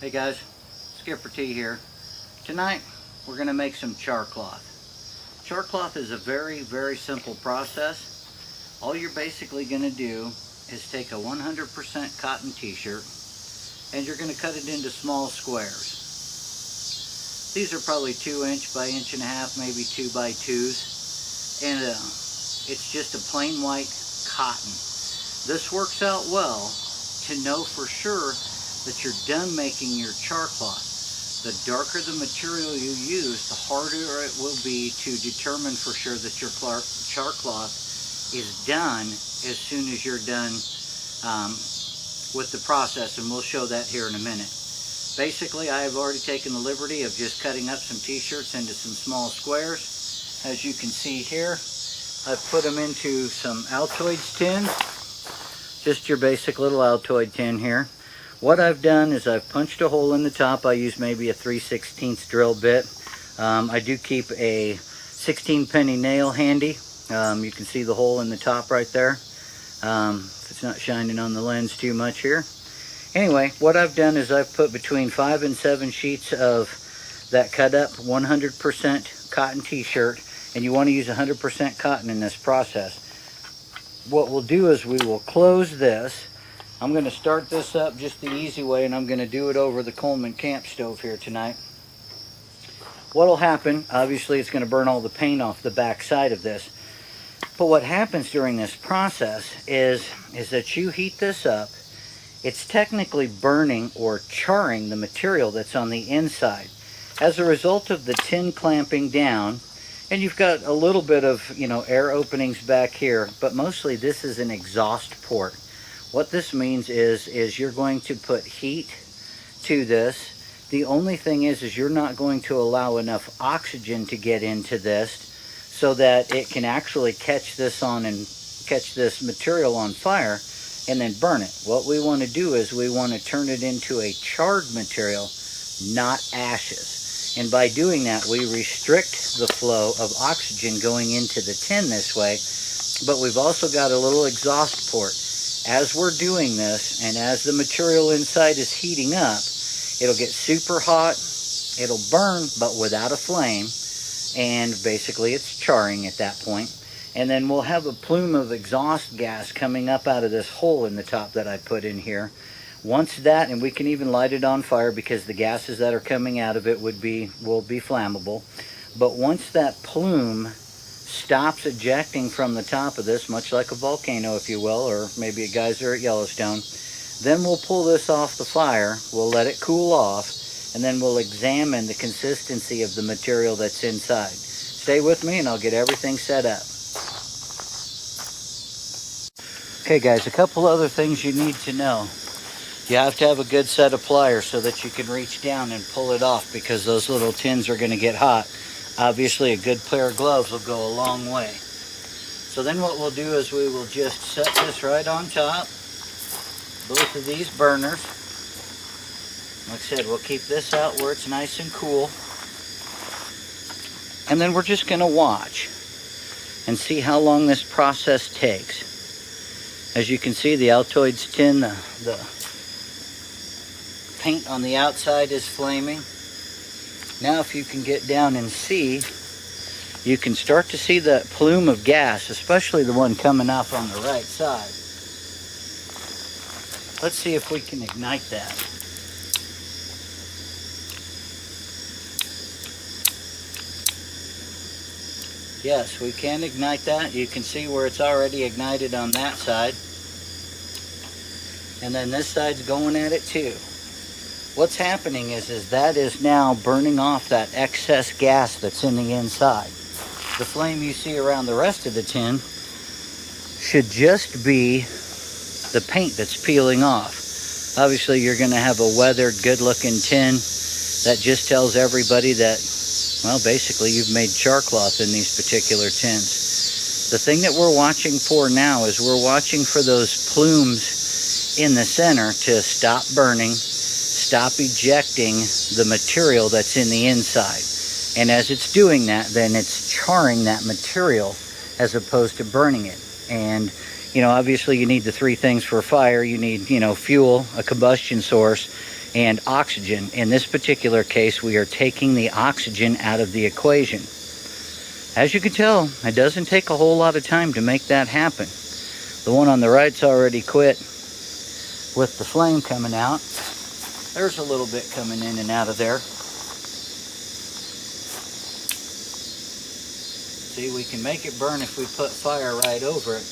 Hey guys, Skipper T here. Tonight we're going to make some char cloth. Char cloth is a very simple process. All you're basically going to do is take a 100% cotton t-shirt and you're going to cut it into small squares. These are probably 2 inch by 1.5 inches, maybe 2 by 2s, and it's just a plain white cotton. This works out well to know for sure that you're done making your char cloth. The darker the material you use, the harder it will be to determine for sure that your char cloth is done as soon as you're done with the process, and we'll show that here in a minute. Basically, I have already taken the liberty of just cutting up some t-shirts into some small squares. As you can see here, I've put them into some Altoids tins, just your basic little Altoid tin here. What I've done is I've punched a hole in the top. I use maybe a 3/16 drill bit. I do keep a 16-penny nail handy. You can see the hole in the top right there. If it's not shining on the lens too much here. Anyway, what I've done is I've put between 5 and 7 sheets of that cut up 100% cotton t-shirt, and you want to use 100% cotton in this process. What we'll do is we will close this. I'm going to start this up just the easy way, and I'm going to do it over the Coleman camp stove here tonight. What'll happen, obviously it's going to burn all the paint off the back side of this. But what happens during this process is that you heat this up. It's technically burning or charring the material that's on the inside. As a result of the tin clamping down, and you've got a little bit of, air openings back here, but mostly this is an exhaust port. What this means is you're going to put heat to this. The only thing is you're not going to allow enough oxygen to get into this so that it can actually catch this on and catch this material on fire and then burn it. What we want to do is we want to turn it into a charred material, not ashes. And by doing that, we restrict the flow of oxygen going into the tin this way, but we've also got a little exhaust port. As we're doing this, and as the material inside is heating up, it'll get super hot, it'll burn, but without a flame, and basically it's charring at that point. And then we'll have a plume of exhaust gas coming up out of this hole in the top that I put in here. Once that, and we can even light it on fire because the gases that are coming out of it will be flammable. But once that plume stops ejecting from the top of this, much like a volcano, if you will, or maybe a geyser at Yellowstone, then we'll pull this off the fire, we'll let it cool off, and then we'll examine the consistency of the material that's inside. Stay with me and I'll get everything set up. Okay guys, a couple other things you need to know. You have to have a good set of pliers so that you can reach down and pull it off, because those little tins are going to get hot. Obviously a good pair of gloves will go a long way. So then what we'll do is we will just set this right on top, both of these burners. Like I said, we'll keep this out where it's nice and cool. And then we're just going to watch and see how long this process takes. As you can see, the Altoids tin, the paint on the outside is flaming. Now if you can get down and see, you can start to see that plume of gas, especially the one coming up on the right side. Let's see if we can ignite that. Yes, we can ignite that. You can see where it's already ignited on that side. And then this side's going at it too. What's happening is that is now burning off that excess gas that's in the inside. The flame you see around the rest of the tin should just be the paint that's peeling off. Obviously you're going to have a weathered, good-looking tin. That just tells everybody that, well, basically you've made char cloth in these particular tins. The thing that we're watching for now is we're watching for those plumes in the center to stop burning, stop ejecting the material that's in the inside. And as it's doing that, then it's charring that material as opposed to burning it. And, you know, obviously you need the three things for a fire. You need, you know, fuel, a combustion source, and oxygen. In this particular case, we are taking the oxygen out of the equation. As you can tell, it doesn't take a whole lot of time to make that happen. The one on the right's already quit with the flame coming out. There's a little bit coming in and out of there. See, we can make it burn if we put fire right over it.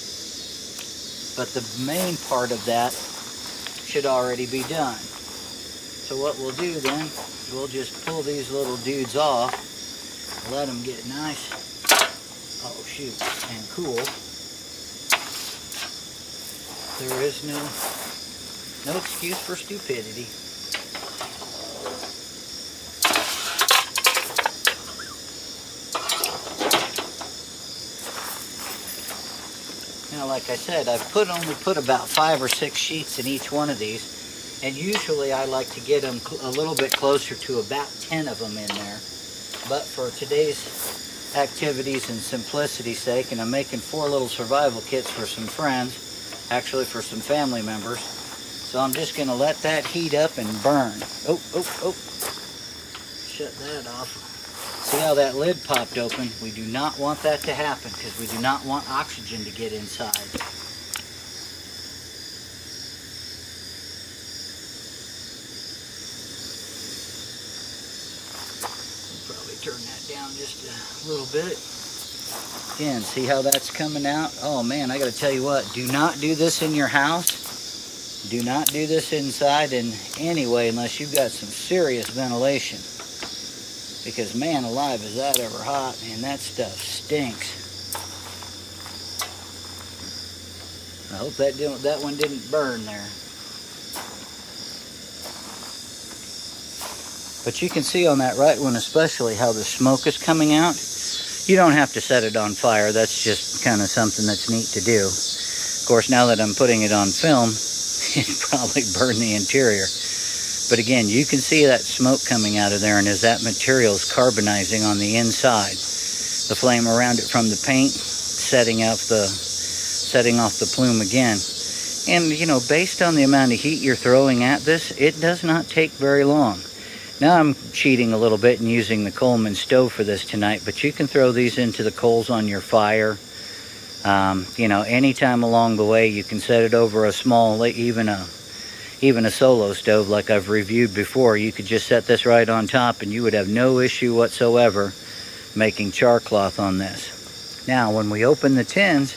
But the main part of that should already be done. So what we'll do then is we'll just pull these little dudes off, let them get nice, oh shoot, and cool. There is no excuse for stupidity. Now, like I said, I've only put about 5 or 6 sheets in each one of these, and usually I like to get them a little bit closer to about 10 of them in there. But for today's activities and simplicity's sake, and I'm making 4 little survival kits for some friends, actually for some family members, so I'm just going to let that heat up and burn. Oh, shut that off. See how that lid popped open? We do not want that to happen because we do not want oxygen to get inside. We'll probably turn that down just a little bit. Again, see how that's coming out? Oh man, I got to tell you what, do not do this in your house. Do not do this inside in any way unless you've got some serious ventilation. Because man alive, is that ever hot, and that stuff stinks. I hope that one didn't burn there. But you can see on that right one especially how the smoke is coming out. You don't have to set it on fire, that's just kind of something that's neat to do. Of course, now that I'm putting it on film, it probably burned the interior. But again, you can see that smoke coming out of there, and as that material is carbonizing on the inside, the flame around it from the paint setting off the plume again. And you know, based on the amount of heat you're throwing at this, it does not take very long. Now I'm cheating a little bit and using the Coleman stove for this tonight, but you can throw these into the coals on your fire. You know, anytime along the way, you can set it over a small, even a solo stove like I've reviewed before. You could just set this right on top and you would have no issue whatsoever making char cloth on this. Now, when we open the tins,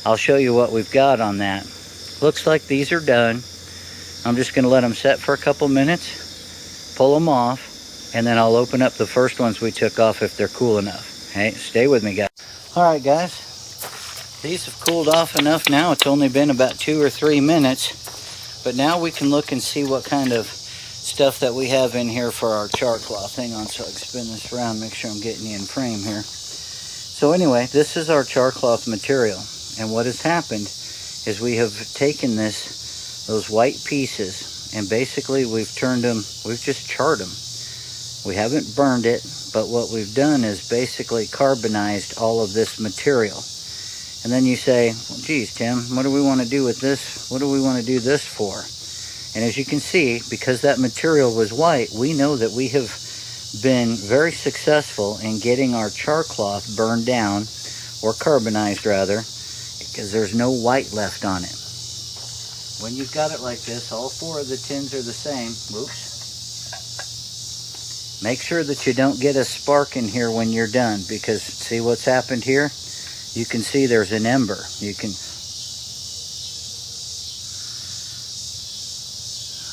I'll show you what we've got on that. Looks like these are done. I'm just going to let them set for a couple minutes, pull them off, and then I'll open up the first ones we took off if they're cool enough. Hey, stay with me, guys. All right, guys. These have cooled off enough now. It's only been about 2 or 3 minutes. But now we can look and see what kind of stuff that we have in here for our char cloth. Hang on so I can spin this around, make sure I'm getting you in frame here. So anyway, this is our char cloth material. And what has happened is we have taken those white pieces, and basically we've just charred them. We haven't burned it, but what we've done is basically carbonized all of this material. And then you say, well, geez, Tim, what do we want to do with this? What do we want to do this for? And as you can see, because that material was white, we know that we have been very successful in getting our char cloth burned down, or carbonized rather, because there's no white left on it. When you've got it like this, all 4 of the tins are the same. Whoops. Make sure that you don't get a spark in here when you're done, because see what's happened here? You can see there's an ember.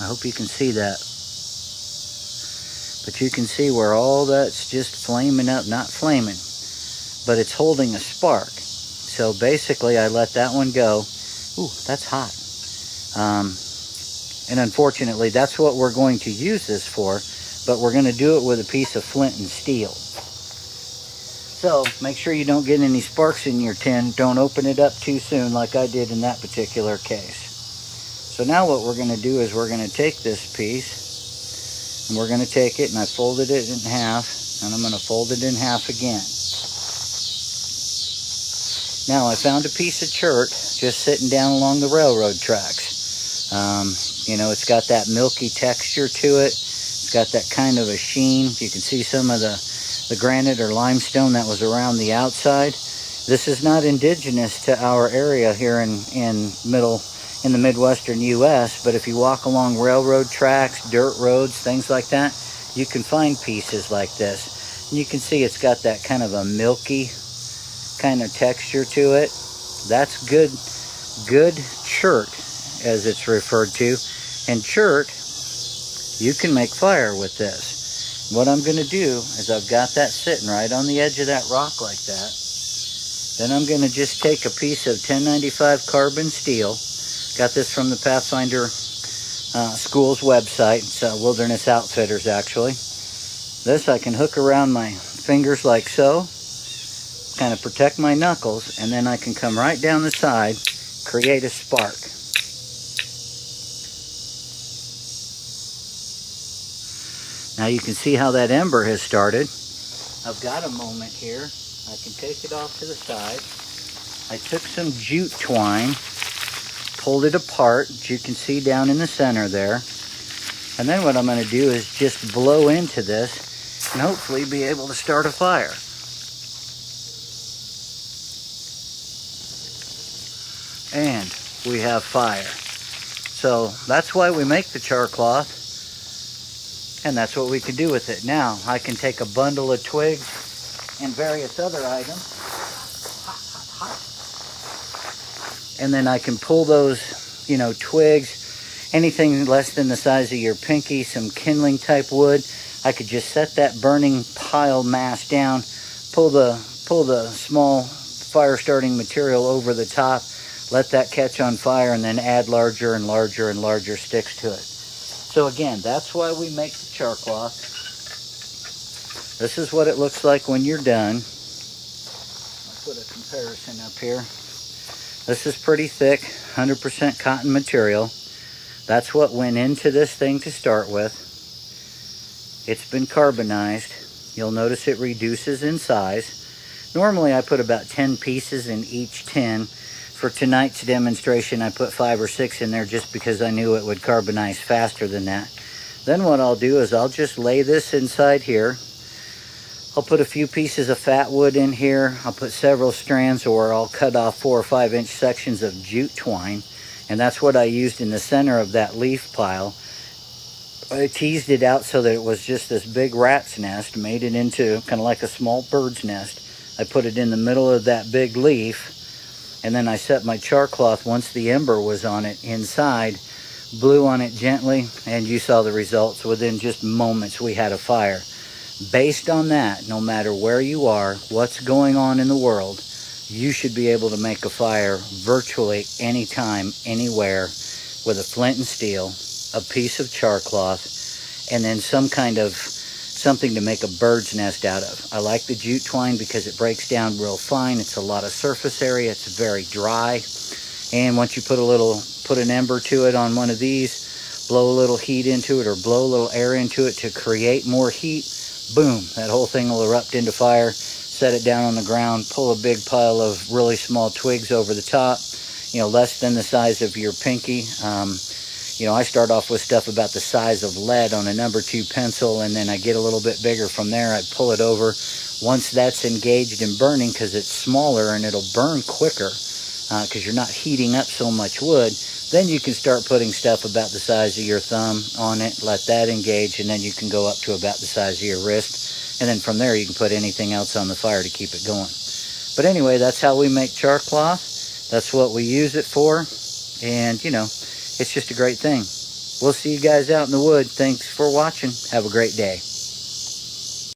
I hope you can see that. But you can see where all that's just flaming up, not flaming, but it's holding a spark. So basically I let that one go. Ooh, that's hot. And unfortunately that's what we're going to use this for, but we're going to do it with a piece of flint and steel. So make sure you don't get any sparks in your tin. Don't open it up too soon like I did in that particular case. So now what we're going to do is we're going to take this piece and we're going to take it, and I folded it in half, and I'm going to fold it in half again. Now I found a piece of chert just sitting down along the railroad tracks. You know, it's got that milky texture to it. It's got that kind of a sheen. You can see some of the granite or limestone that was around the outside. This is not indigenous to our area here in the Midwestern U.S., but if you walk along railroad tracks, dirt roads, things like that, you can find pieces like this. And you can see it's got that kind of a milky kind of texture to it. That's good chert, as it's referred to. And chert, you can make fire with this. What I'm going to do is I've got that sitting right on the edge of that rock like that. Then I'm going to just take a piece of 1095 carbon steel. Got this from the Pathfinder School's website. It's Wilderness Outfitters, actually. This I can hook around my fingers like so, kind of protect my knuckles, and then I can come right down the side, create a spark. Now you can see how that ember has started. I've got a moment here. I can take it off to the side. I took some jute twine, pulled it apart, as you can see down in the center there. And then what I'm going to do is just blow into this and hopefully be able to start a fire. And we have fire. So that's why we make the char cloth. And that's what we can do with it. Now, I can take a bundle of twigs and various other items. And then I can pull those, you know, twigs, anything less than the size of your pinky, some kindling type wood. I could just set that burning pile mass down, pull the small fire starting material over the top, let that catch on fire, and then add larger and larger and larger sticks to it. So again, that's why we make the char cloth. This is what it looks like when you're done. I'll put a comparison up here. This is pretty thick, 100% cotton material. That's what went into this thing to start with. It's been carbonized. You'll notice it reduces in size. Normally I put about 10 pieces in each tin. For tonight's demonstration, I put 5 or 6 in there just because I knew it would carbonize faster than that. Then what I'll do is I'll just lay this inside here. I'll put a few pieces of fat wood in here. I'll put several strands, or I'll cut off 4 or 5 inch sections of jute twine. And that's what I used in the center of that leaf pile. I teased it out so that it was just this big rat's nest, made it into kind of like a small bird's nest. I put it in the middle of that big leaf. And then I set my char cloth once the ember was on it inside, blew on it gently, and you saw the results. Within just moments, we had a fire. Based on that, no matter where you are, what's going on in the world, you should be able to make a fire virtually anytime, anywhere, with a flint and steel, a piece of char cloth, and then some kind of something to make a bird's nest out of. I like the jute twine because it breaks down real fine. It's a lot of surface area. It's very dry. And once you put an ember to it on one of these, blow a little heat into it or blow a little air into it to create more heat, boom, that whole thing will erupt into fire. Set it down on the ground, pull a big pile of really small twigs over the top, you know, less than the size of your pinky. You know, I start off with stuff about the size of lead on a number 2 pencil, and then I get a little bit bigger from there. I pull it over. Once that's engaged in burning, because it's smaller and it'll burn quicker, because you're not heating up so much wood, then you can start putting stuff about the size of your thumb on it, let that engage, and then you can go up to about the size of your wrist. And then from there, you can put anything else on the fire to keep it going. But anyway, that's how we make char cloth. That's what we use it for. And, you know, it's just a great thing. We'll see you guys out in the wood. Thanks for watching. Have a great day.